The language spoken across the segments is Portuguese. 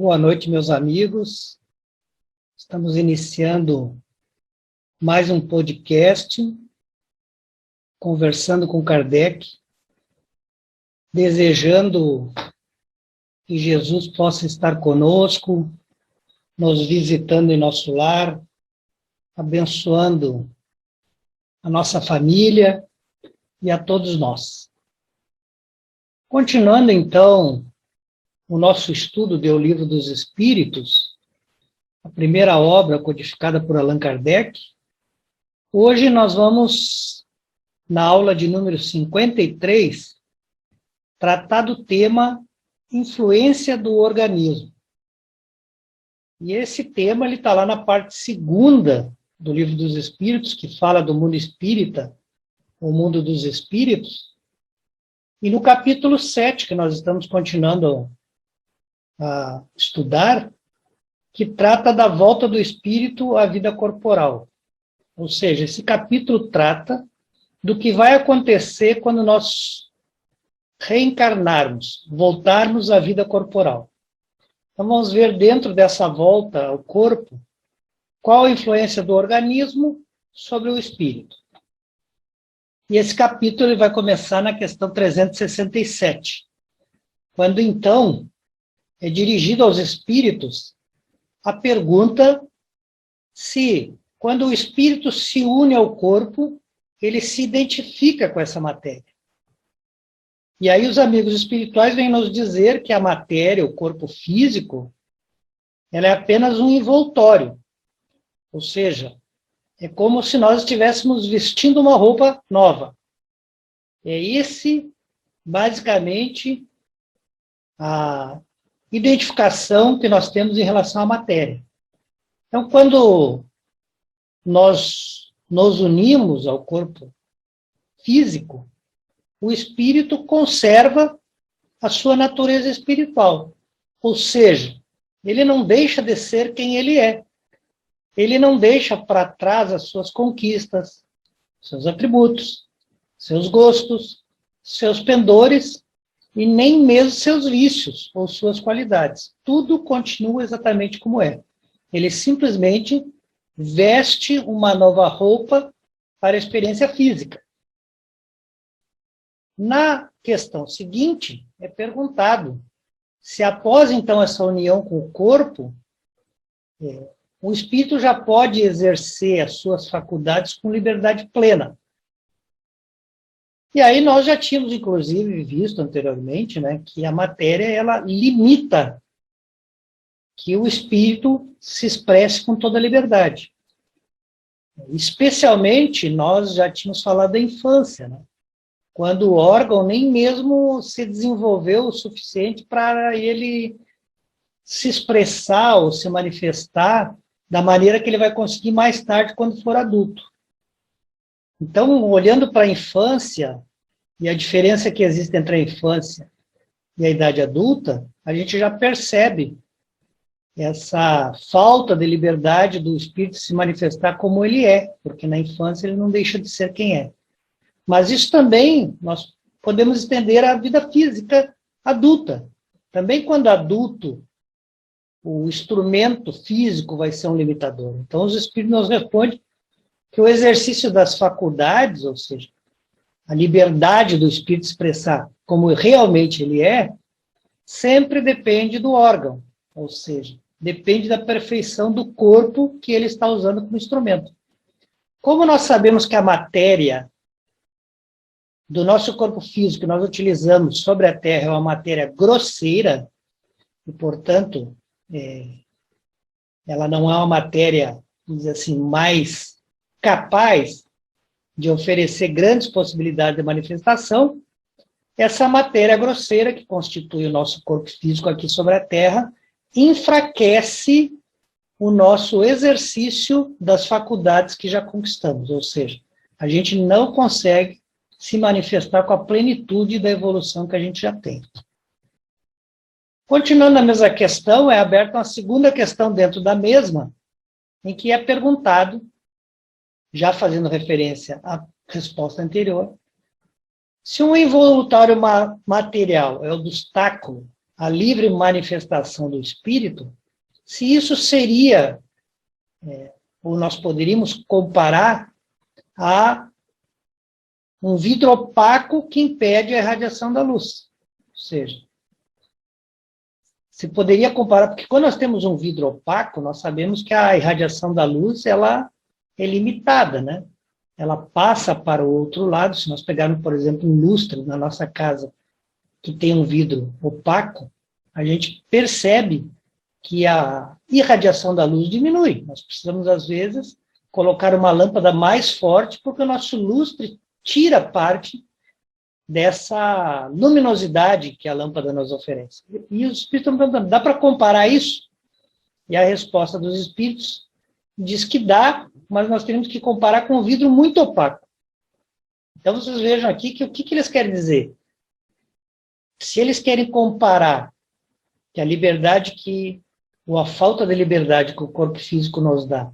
Boa noite, meus amigos. Estamos iniciando mais um podcast, conversando com Kardec, desejando que Jesus possa estar conosco, nos visitando em nosso lar, abençoando a nossa família e a todos nós. Continuando, então, o nosso estudo do Livro dos Espíritos, a primeira obra codificada por Allan Kardec, hoje nós vamos, na aula de número 53, tratar do tema influência do organismo. E esse tema está lá na parte segunda do Livro dos Espíritos, que fala do mundo espírita, o mundo dos espíritos, e no capítulo 7, que nós estamos continuando a estudar, que trata da volta do espírito à vida corporal. Ou seja, esse capítulo trata do que vai acontecer quando nós reencarnarmos, voltarmos à vida corporal. Então vamos ver dentro dessa volta ao corpo, qual a influência do organismo sobre o espírito. E esse capítulo ele vai começar na questão 367, quando então é dirigido aos espíritos a pergunta se, quando o espírito se une ao corpo, ele se identifica com essa matéria. E aí os amigos espirituais vêm nos dizer que a matéria, o corpo físico, ela é apenas um envoltório. Ou seja, é como se nós estivéssemos vestindo uma roupa nova. É esse, basicamente, a identificação que nós temos em relação à matéria. Então, quando nós nos unimos ao corpo físico, o espírito conserva a sua natureza espiritual. Ou seja, ele não deixa de ser quem ele é. Ele não deixa para trás as suas conquistas, seus atributos, seus gostos, seus pendores, e nem mesmo seus vícios ou suas qualidades. Tudo continua exatamente como é. Ele simplesmente veste uma nova roupa para a experiência física. Na questão seguinte, é perguntado se após, então, essa união com o corpo, o espírito já pode exercer as suas faculdades com liberdade plena. E aí nós já tínhamos, inclusive, visto anteriormente, né, que a matéria, ela limita que o espírito se expresse com toda a liberdade. Especialmente, nós já tínhamos falado da infância, né, quando o órgão nem mesmo se desenvolveu o suficiente para ele se expressar ou se manifestar da maneira que ele vai conseguir mais tarde quando for adulto. Então, olhando para a infância e a diferença que existe entre a infância e a idade adulta, a gente já percebe essa falta de liberdade do espírito se manifestar como ele é, porque na infância ele não deixa de ser quem é. Mas isso também nós podemos estender à vida física adulta. Também quando adulto, o instrumento físico vai ser um limitador. Então, os espíritos nos respondem que o exercício das faculdades, ou seja, a liberdade do espírito expressar como realmente ele é, sempre depende do órgão, ou seja, depende da perfeição do corpo que ele está usando como instrumento. Como nós sabemos que a matéria do nosso corpo físico que nós utilizamos sobre a Terra é uma matéria grosseira, e, portanto, ela não é uma matéria, vamos dizer assim, mais capaz de oferecer grandes possibilidades de manifestação, essa matéria grosseira que constitui o nosso corpo físico aqui sobre a Terra enfraquece o nosso exercício das faculdades que já conquistamos, ou seja, a gente não consegue se manifestar com a plenitude da evolução que a gente já tem. Continuando na mesma questão, é aberta uma segunda questão dentro da mesma, em que é perguntado, já fazendo referência à resposta anterior, se um involuntário material é obstáculo a livre manifestação do espírito, se isso seria, ou nós poderíamos comparar a um vidro opaco que impede a irradiação da luz. Ou seja, se poderia comparar, porque quando nós temos um vidro opaco, nós sabemos que a irradiação da luz, ela é limitada, né? Ela passa para o outro lado. Se nós pegarmos, por exemplo, um lustre na nossa casa, que tem um vidro opaco, a gente percebe que a irradiação da luz diminui. Nós precisamos, às vezes, colocar uma lâmpada mais forte, porque o nosso lustre tira parte dessa luminosidade que a lâmpada nos oferece. E os espíritos estão perguntando, dá para comparar isso? E a resposta dos espíritos diz que dá, mas nós temos que comparar com um vidro muito opaco. Então vocês vejam aqui que o que eles querem dizer. Se eles querem comparar que a liberdade ou a falta de liberdade que o corpo físico nos dá,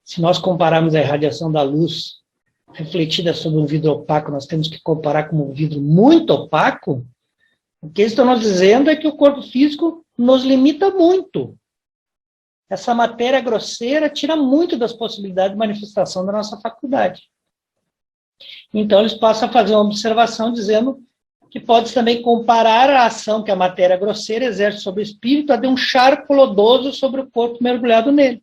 se nós compararmos a irradiação da luz refletida sobre um vidro opaco, nós temos que comparar com um vidro muito opaco, o que eles estão nos dizendo é que o corpo físico nos limita muito. Essa matéria grosseira tira muito das possibilidades de manifestação da nossa faculdade. Então, eles passam a fazer uma observação dizendo que pode também comparar a ação que a matéria grosseira exerce sobre o espírito a de um charco lodoso sobre o corpo mergulhado nele.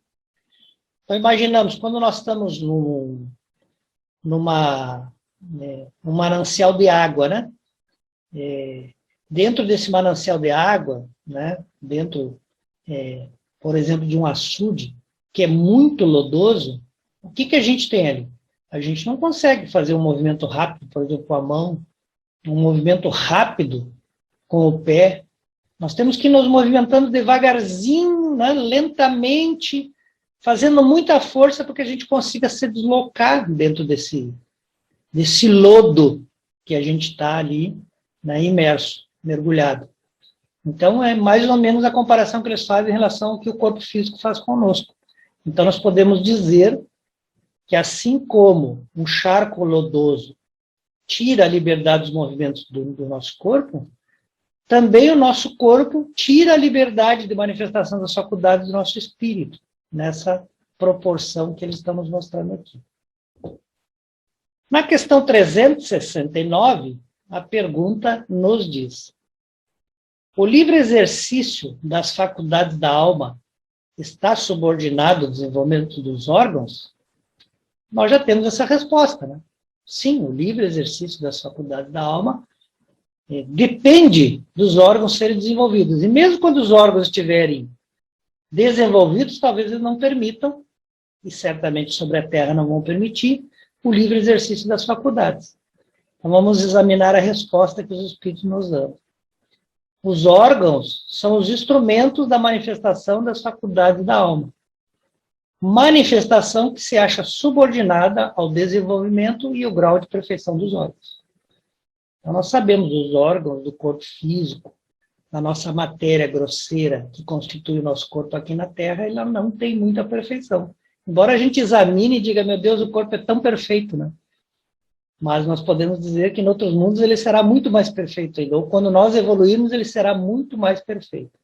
Então, imaginamos, quando nós estamos num manancial de água, né? Dentro desse manancial de água, né? Dentro, por exemplo, de um açude, que é muito lodoso, o que a gente tem ali? A gente não consegue fazer um movimento rápido, por exemplo, com a mão, um movimento rápido com o pé. Nós temos que ir nos movimentando devagarzinho, né? Lentamente, fazendo muita força para que a gente consiga se deslocar dentro desse lodo que a gente está ali, né, imerso, mergulhado. Então, é mais ou menos a comparação que eles fazem em relação ao que o corpo físico faz conosco. Então, nós podemos dizer que, assim como um charco lodoso tira a liberdade dos movimentos do nosso corpo, também o nosso corpo tira a liberdade de manifestação das faculdades do nosso espírito, nessa proporção que eles estão nos mostrando aqui. Na questão 369, a pergunta nos diz: o livre exercício das faculdades da alma está subordinado ao desenvolvimento dos órgãos? Nós já temos essa resposta, né? Sim, o livre exercício das faculdades da alma depende dos órgãos serem desenvolvidos. E mesmo quando os órgãos estiverem desenvolvidos, talvez eles não permitam, e certamente sobre a Terra não vão permitir, o livre exercício das faculdades. Então vamos examinar a resposta que os Espíritos nos dão. Os órgãos são os instrumentos da manifestação das faculdades da alma. Manifestação que se acha subordinada ao desenvolvimento e o grau de perfeição dos órgãos. Então nós sabemos os órgãos do corpo físico, a nossa matéria grosseira que constitui o nosso corpo aqui na Terra, ela não tem muita perfeição. Embora a gente examine e diga, meu Deus, o corpo é tão perfeito, né? Mas nós podemos dizer que em outros mundos ele será muito mais perfeito ainda. Ou quando nós evoluirmos, ele será muito mais perfeito.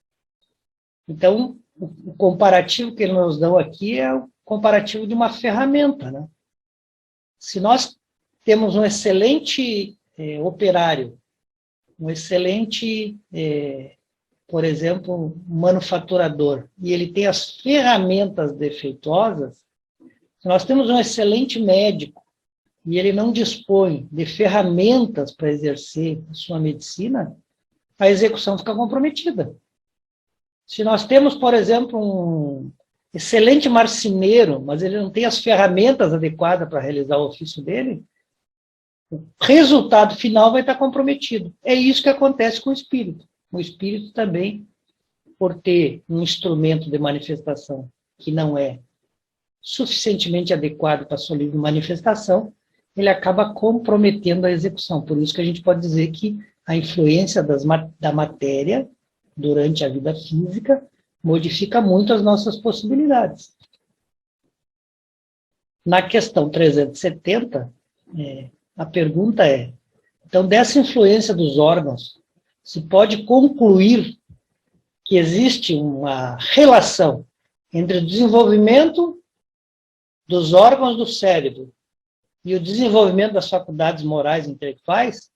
Então, o comparativo que eles nos dão aqui é o comparativo de uma ferramenta, né? Se nós temos um excelente operário, um excelente, por exemplo, manufaturador, e ele tem as ferramentas defeituosas, se nós temos um excelente médico, e ele não dispõe de ferramentas para exercer a sua medicina, a execução fica comprometida. Se nós temos, por exemplo, um excelente marceneiro, mas ele não tem as ferramentas adequadas para realizar o ofício dele, o resultado final vai estar comprometido. É isso que acontece com o espírito. O espírito também, por ter um instrumento de manifestação que não é suficientemente adequado para a sua livre manifestação, ele acaba comprometendo a execução. Por isso que a gente pode dizer que a influência da matéria durante a vida física modifica muito as nossas possibilidades. Na questão 370, a pergunta é, então, dessa influência dos órgãos, se pode concluir que existe uma relação entre o desenvolvimento dos órgãos do cérebro e o desenvolvimento das faculdades morais e intelectuais,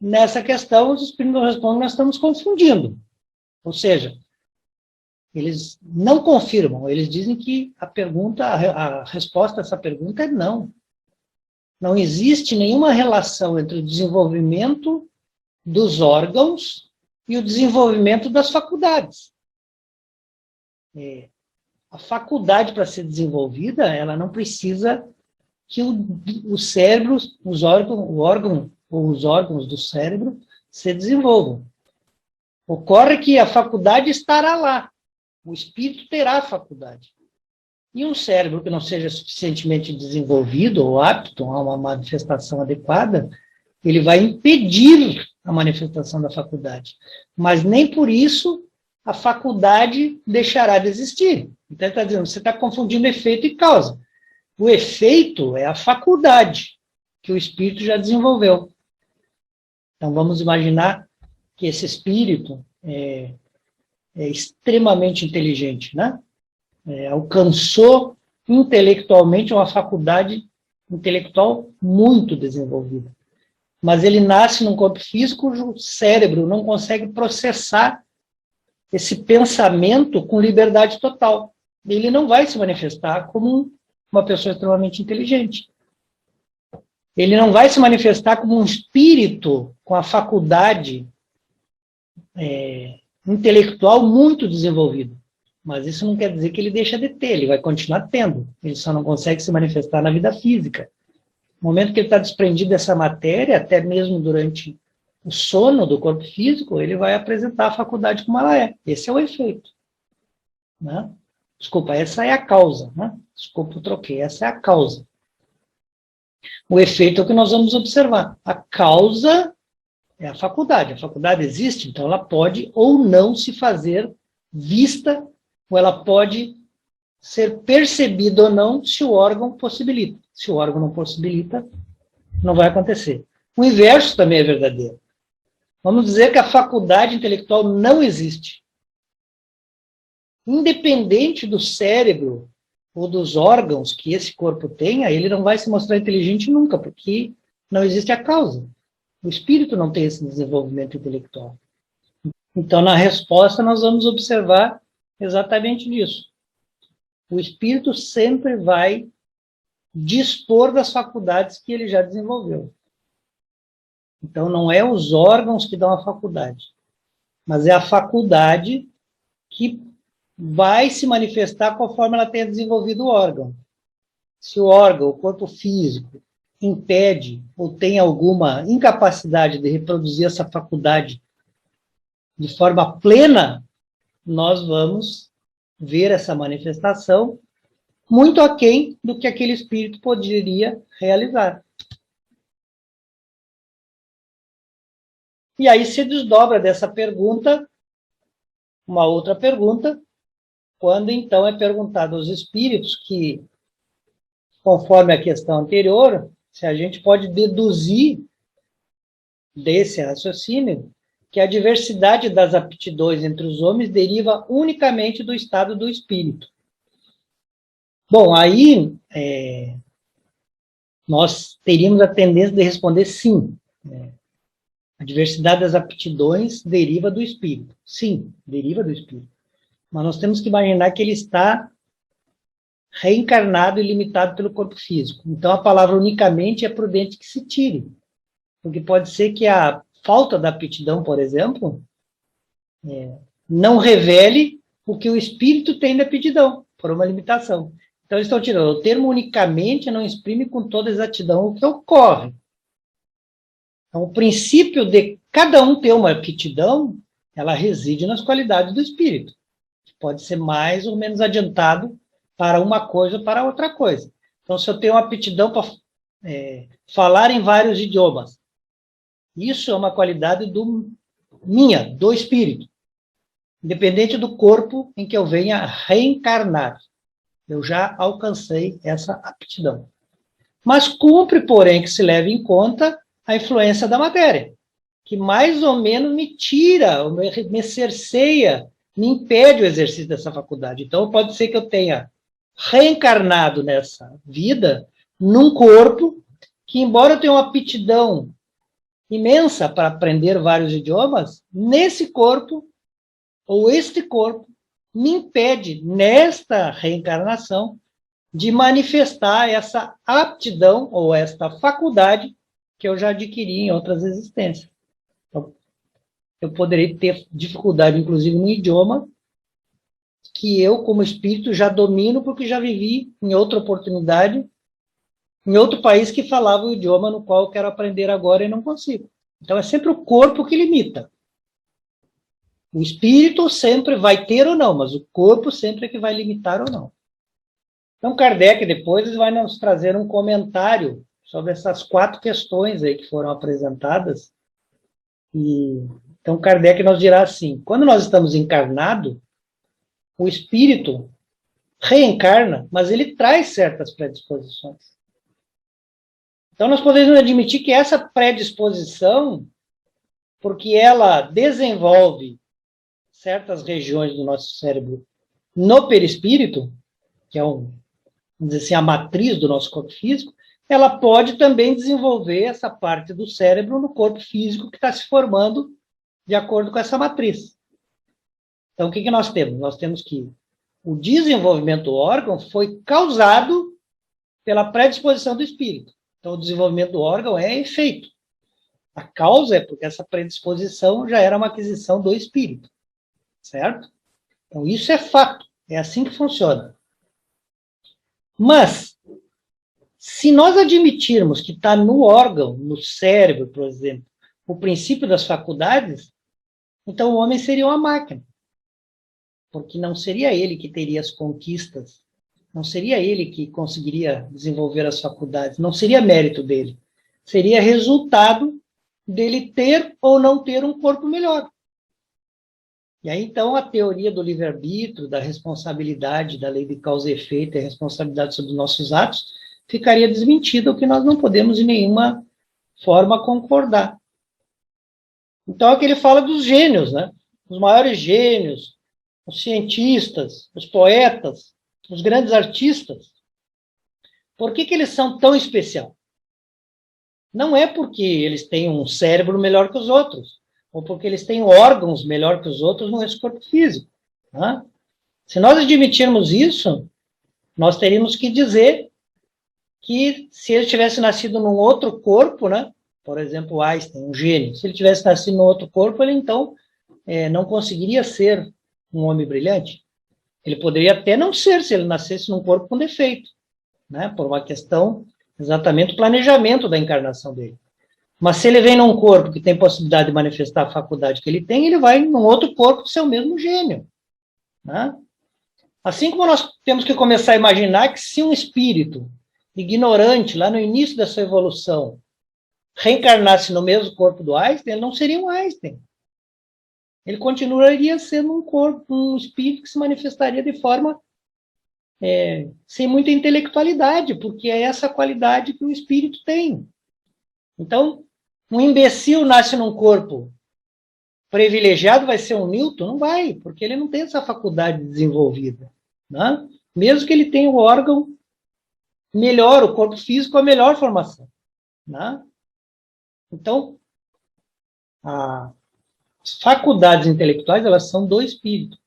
nessa questão os espíritos respondem que nós estamos confundindo. Ou seja, eles não confirmam, eles dizem que a resposta a essa pergunta é não. Não existe nenhuma relação entre o desenvolvimento dos órgãos e o desenvolvimento das faculdades. A faculdade, para ser desenvolvida, ela não precisa que o cérebro, os órgãos do cérebro se desenvolvam. Ocorre que a faculdade estará lá. O espírito terá a faculdade. E um cérebro que não seja suficientemente desenvolvido ou apto a uma manifestação adequada, ele vai impedir a manifestação da faculdade. Mas nem por isso a faculdade deixará de existir. Então, ele está dizendo, você está confundindo efeito e causa. O efeito é a faculdade que o espírito já desenvolveu. Então, vamos imaginar que esse espírito é extremamente inteligente, né? Alcançou intelectualmente uma faculdade intelectual muito desenvolvida. Mas ele nasce num corpo físico cujo cérebro não consegue processar esse pensamento com liberdade total. Ele não vai se manifestar como uma pessoa extremamente inteligente. Ele não vai se manifestar como um espírito com a faculdade intelectual muito desenvolvida. Mas isso não quer dizer que ele deixa de ter, ele vai continuar tendo. Ele só não consegue se manifestar na vida física. No momento que ele está desprendido dessa matéria, até mesmo durante o sono do corpo físico, ele vai apresentar a faculdade como ela é. Esse é o efeito. Né? Desculpa, essa é a causa. Né? Desculpa, eu troquei. Essa é a causa. O efeito é o que nós vamos observar. A causa é a faculdade. A faculdade existe, então ela pode ou não se fazer vista, ou ela pode ser percebida ou não se o órgão possibilita. Se o órgão não possibilita, não vai acontecer. O inverso também é verdadeiro. Vamos dizer que a faculdade intelectual não existe. Independente do cérebro ou dos órgãos que esse corpo tenha, ele não vai se mostrar inteligente nunca, porque não existe a causa. O espírito não tem esse desenvolvimento intelectual. Então, na resposta, nós vamos observar exatamente isso. O espírito sempre vai dispor das faculdades que ele já desenvolveu. Então, não é os órgãos que dão a faculdade, mas é a faculdade que vai se manifestar conforme ela tenha desenvolvido o órgão. Se o órgão, o corpo físico, impede ou tem alguma incapacidade de reproduzir essa faculdade de forma plena, nós vamos ver essa manifestação muito aquém do que aquele espírito poderia realizar. E aí se desdobra dessa pergunta uma outra pergunta, quando então é perguntado aos espíritos que, conforme a questão anterior, se a gente pode deduzir desse raciocínio que a diversidade das aptidões entre os homens deriva unicamente do estado do espírito. Bom, aí nós teríamos a tendência de responder sim. A diversidade das aptidões deriva do espírito. Sim, deriva do espírito. Mas nós temos que imaginar que ele está reencarnado e limitado pelo corpo físico. Então a palavra unicamente é prudente que se tire. Porque pode ser que a falta da aptidão, por exemplo, não revele o que o espírito tem de aptidão, por uma limitação. Então eles estão tirando. O termo unicamente não exprime com toda exatidão o que ocorre. Então o princípio de cada um ter uma aptidão, ela reside nas qualidades do espírito. Pode ser mais ou menos adiantado para uma coisa ou para outra coisa. Então se eu tenho uma aptidão para falar em vários idiomas, isso é uma qualidade do espírito, independente do corpo em que eu venha reencarnar. Eu já alcancei essa aptidão. Mas cumpre, porém, que se leve em conta a influência da matéria, que mais ou menos me tira, me cerceia, me impede o exercício dessa faculdade. Então, pode ser que eu tenha reencarnado nessa vida, num corpo, que embora eu tenha uma aptidão imensa para aprender vários idiomas, nesse corpo, ou este corpo, me impede, nesta reencarnação, de manifestar essa aptidão, ou esta faculdade, que eu já adquiri em outras existências. Então, eu poderia ter dificuldade, inclusive, no idioma, que eu, como espírito, já domino, porque já vivi em outra oportunidade, em outro país que falava o idioma no qual eu quero aprender agora e não consigo. Então, é sempre o corpo que limita. O espírito sempre vai ter ou não, mas o corpo sempre é que vai limitar ou não. Então, Kardec depois vai nos trazer um comentário sobre essas 4 questões aí que foram apresentadas. Então, Kardec nos dirá assim, quando nós estamos encarnados, o espírito reencarna, mas ele traz certas predisposições. Então, nós podemos admitir que essa predisposição, porque ela desenvolve certas regiões do nosso cérebro no perispírito, que é vamos dizer assim, a matriz do nosso corpo físico, ela pode também desenvolver essa parte do cérebro no corpo físico que está se formando de acordo com essa matriz. Então, o que nós temos? Nós temos que o desenvolvimento do órgão foi causado pela predisposição do espírito. Então, o desenvolvimento do órgão é efeito. A causa é porque essa predisposição já era uma aquisição do espírito. Certo? Então, isso é fato. É assim que funciona. Mas, se nós admitirmos que está no órgão, no cérebro, por exemplo, o princípio das faculdades, então o homem seria uma máquina. Porque não seria ele que teria as conquistas, não seria ele que conseguiria desenvolver as faculdades, não seria mérito dele. Seria resultado dele ter ou não ter um corpo melhor. E aí, então, a teoria do livre-arbítrio, da responsabilidade, da lei de causa e efeito e a responsabilidade sobre os nossos atos, ficaria desmentida, o que nós não podemos, de nenhuma forma, concordar. Então, aqui ele fala dos gênios, né? Os maiores gênios, os cientistas, os poetas, os grandes artistas. Por que eles são tão especiais? Não é porque eles têm um cérebro melhor que os outros, ou porque eles têm órgãos melhor que os outros no corpo físico. Né? Se nós admitirmos isso, nós teríamos que dizer que se ele tivesse nascido num outro corpo, né? Por exemplo, Einstein, um gênio, se ele tivesse nascido num outro corpo, ele então não conseguiria ser um homem brilhante. Ele poderia até não ser, se ele nascesse num corpo com defeito, né? Por uma questão, exatamente, do planejamento da encarnação dele. Mas se ele vem num corpo que tem possibilidade de manifestar a faculdade que ele tem, ele vai num outro corpo ser o mesmo gênio. Né? Assim como nós temos que começar a imaginar que se um espírito ignorante, lá no início da sua evolução, reencarnasse no mesmo corpo do Einstein, ele não seria um Einstein. Ele continuaria sendo um corpo, um espírito que se manifestaria de forma sem muita intelectualidade, porque é essa qualidade que o espírito tem. Então, um imbecil nasce num corpo privilegiado, vai ser um Newton? Não vai, porque ele não tem essa faculdade desenvolvida. Né? Mesmo que ele tenha o órgão melhor, o corpo físico, a melhor formação. Né? Então, as faculdades intelectuais, elas são do espírito.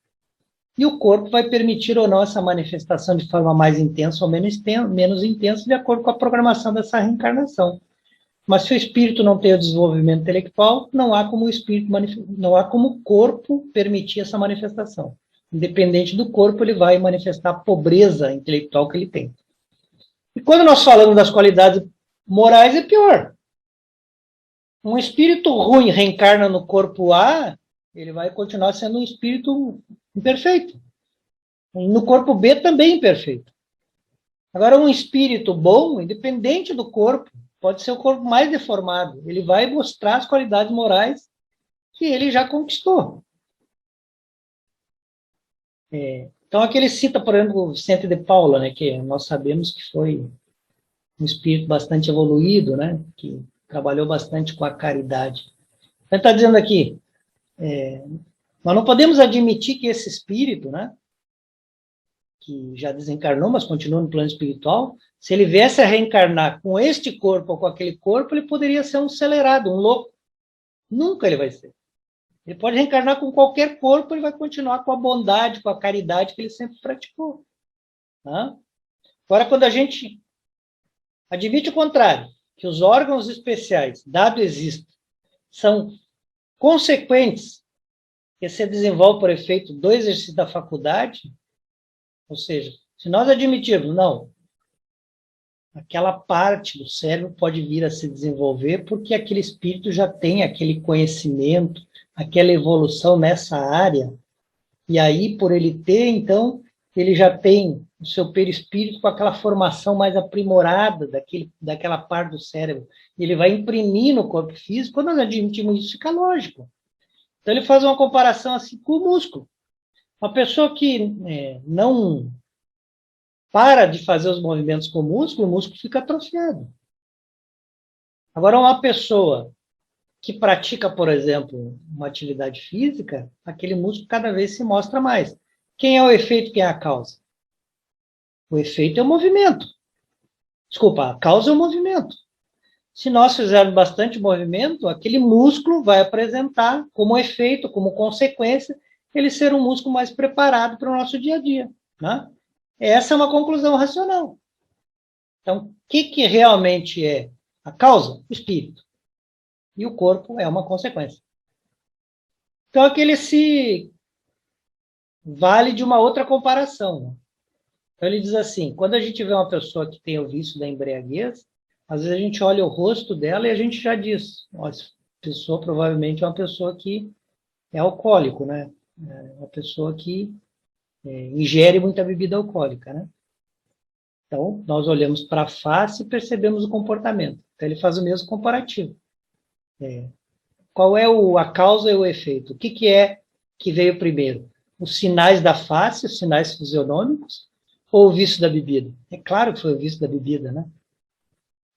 E o corpo vai permitir ou não essa manifestação de forma mais intensa ou menos intensa, de acordo com a programação dessa reencarnação. Mas se o espírito não tem o desenvolvimento intelectual, não há como o corpo permitir essa manifestação. Independente do corpo, ele vai manifestar a pobreza intelectual que ele tem. E quando nós falamos das qualidades morais, é pior. Um espírito ruim reencarna no corpo A, ele vai continuar sendo um espírito imperfeito. No corpo B também imperfeito. Agora, um espírito bom, independente do corpo, pode ser o corpo mais deformado. Ele vai mostrar as qualidades morais que ele já conquistou. Então, aqui ele cita, por exemplo, o Vicente de Paula, né, que nós sabemos que foi um espírito bastante evoluído, né, que trabalhou bastante com a caridade. Ele está dizendo aqui, nós não podemos admitir que esse espírito, né, que já desencarnou, mas continua no plano espiritual, se ele viesse a reencarnar com este corpo ou com aquele corpo, ele poderia ser um acelerado, um louco. Nunca ele vai ser. Ele pode reencarnar com qualquer corpo, ele vai continuar com a bondade, com a caridade que ele sempre praticou. Tá? Agora, quando a gente admite o contrário, que os órgãos especiais, dado existem, são consequentes que se desenvolve por efeito do exercício da faculdade, ou seja, se nós admitirmos, não, aquela parte do cérebro pode vir a se desenvolver porque aquele espírito já tem aquele conhecimento, aquela evolução nessa área, e aí, por ele ter, então, ele já tem o seu perispírito com aquela formação mais aprimorada daquela parte do cérebro. Ele vai imprimir no corpo físico. Quando nós admitimos isso, fica lógico. Então, ele faz uma comparação assim com o músculo. Uma pessoa que não para de fazer os movimentos com o músculo fica atrofiado. Agora, uma pessoa que pratica, por exemplo, uma atividade física, aquele músculo cada vez se mostra mais. Quem é o efeito, quem é a causa? O efeito é o movimento. Desculpa, a causa é o movimento. Se nós fizermos bastante movimento, aquele músculo vai apresentar como efeito, como consequência, ele ser um músculo mais preparado para o nosso dia a dia. Né? Essa é uma conclusão racional. Então, o que realmente é a causa? O espírito. E o corpo é uma consequência. Então, aqui ele se vale de uma outra comparação. Né? Então, ele diz assim, quando a gente vê uma pessoa que tem o vício da embriaguez, às vezes a gente olha o rosto dela e a gente já diz, essa pessoa provavelmente é uma pessoa que é alcoólico, né? É uma pessoa que ingere muita bebida alcoólica, né? Então, nós olhamos para a face e percebemos o comportamento. Então, ele faz o mesmo comparativo. Qual é a causa e o efeito? O que é que veio primeiro? Os sinais da face, os sinais fisionômicos, ou o vício da bebida? É claro que foi o vício da bebida, né?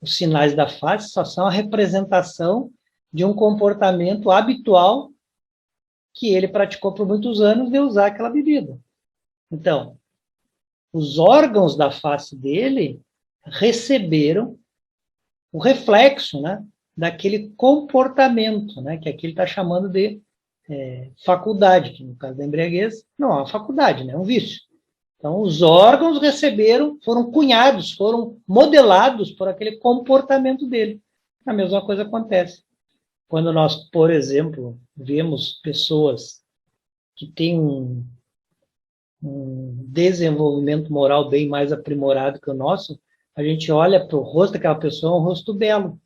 Os sinais da face só são a representação de um comportamento habitual que ele praticou por muitos anos de usar aquela bebida. Então, os órgãos da face dele receberam o reflexo, né, daquele comportamento, né, que aqui ele está chamando de faculdade, que no caso da embriaguez não é uma faculdade, né, é um vício. Então, os órgãos foram cunhados, foram modelados por aquele comportamento dele. A mesma coisa acontece quando nós, por exemplo, vemos pessoas que têm um desenvolvimento moral bem mais aprimorado que o nosso, a gente olha para o rosto daquela pessoa, um rosto belo.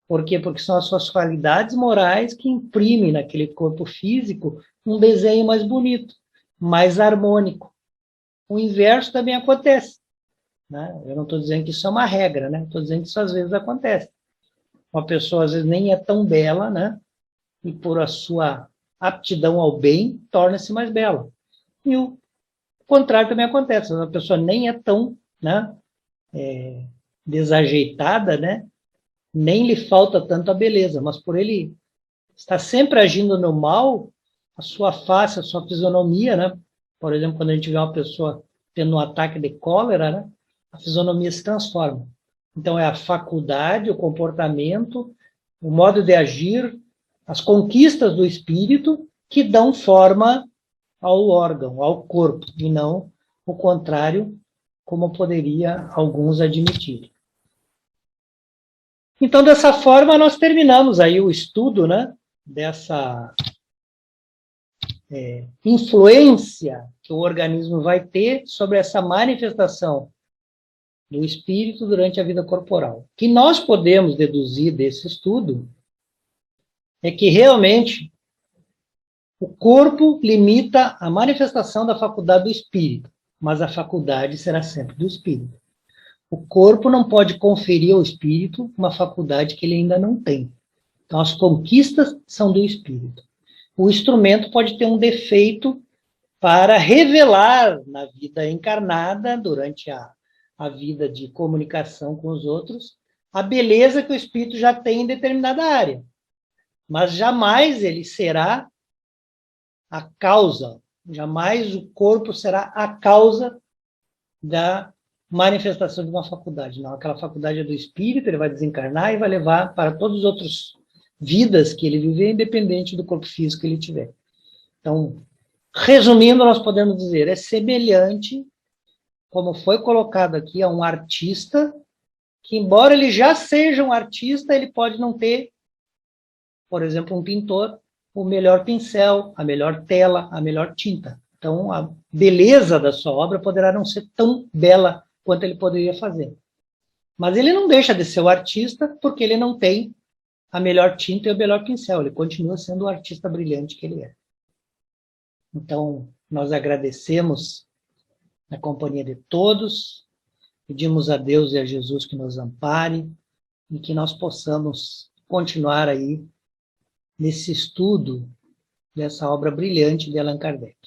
Por quê? Porque são as suas qualidades morais que imprimem naquele corpo físico um desenho mais bonito, mais harmônico. O inverso também acontece. Né? Eu não estou dizendo que isso é uma regra, né? Estou dizendo que isso às vezes acontece. Uma pessoa às vezes nem é tão bela, né? E por a sua aptidão ao bem, torna-se mais bela. E o contrário também acontece. Uma pessoa nem é tão, né, desajeitada, né? Nem lhe falta tanto a beleza, mas por ele estar sempre agindo no mal, a sua face, a sua fisionomia, né? Por exemplo, quando a gente vê uma pessoa tendo um ataque de cólera, né? A fisionomia se transforma. Então, é a faculdade, o comportamento, o modo de agir, as conquistas do espírito que dão forma ao órgão, ao corpo, e não o contrário, como poderia alguns admitir. Então, dessa forma, nós terminamos aí o estudo, né, dessa influência que o organismo vai ter sobre essa manifestação do espírito durante a vida corporal. O que nós podemos deduzir desse estudo é que realmente o corpo limita a manifestação da faculdade do espírito, mas a faculdade será sempre do espírito. O corpo não pode conferir ao espírito uma faculdade que ele ainda não tem. Então, as conquistas são do espírito. O instrumento pode ter um defeito para revelar na vida encarnada, durante a vida de comunicação com os outros, a beleza que o espírito já tem em determinada área. mas jamais ele será a causa, jamais o corpo será a causa da manifestação de uma faculdade. Não, aquela faculdade é do espírito, ele vai desencarnar e vai levar para todas as outras vidas que ele viver, independente do corpo físico que ele tiver. Então, resumindo, nós podemos dizer, é semelhante, como foi colocado aqui, a um artista, que embora ele já seja um artista, ele pode não ter, por exemplo, um pintor, o melhor pincel, a melhor tela, a melhor tinta. Então, a beleza da sua obra poderá não ser tão bela quanto ele poderia fazer. Mas ele não deixa de ser o artista porque ele não tem a melhor tinta e o melhor pincel. Ele continua sendo o artista brilhante que ele é. Então, nós agradecemos a companhia de todos, pedimos a Deus e a Jesus que nos ampare e que nós possamos continuar aí nesse estudo dessa obra brilhante de Allan Kardec.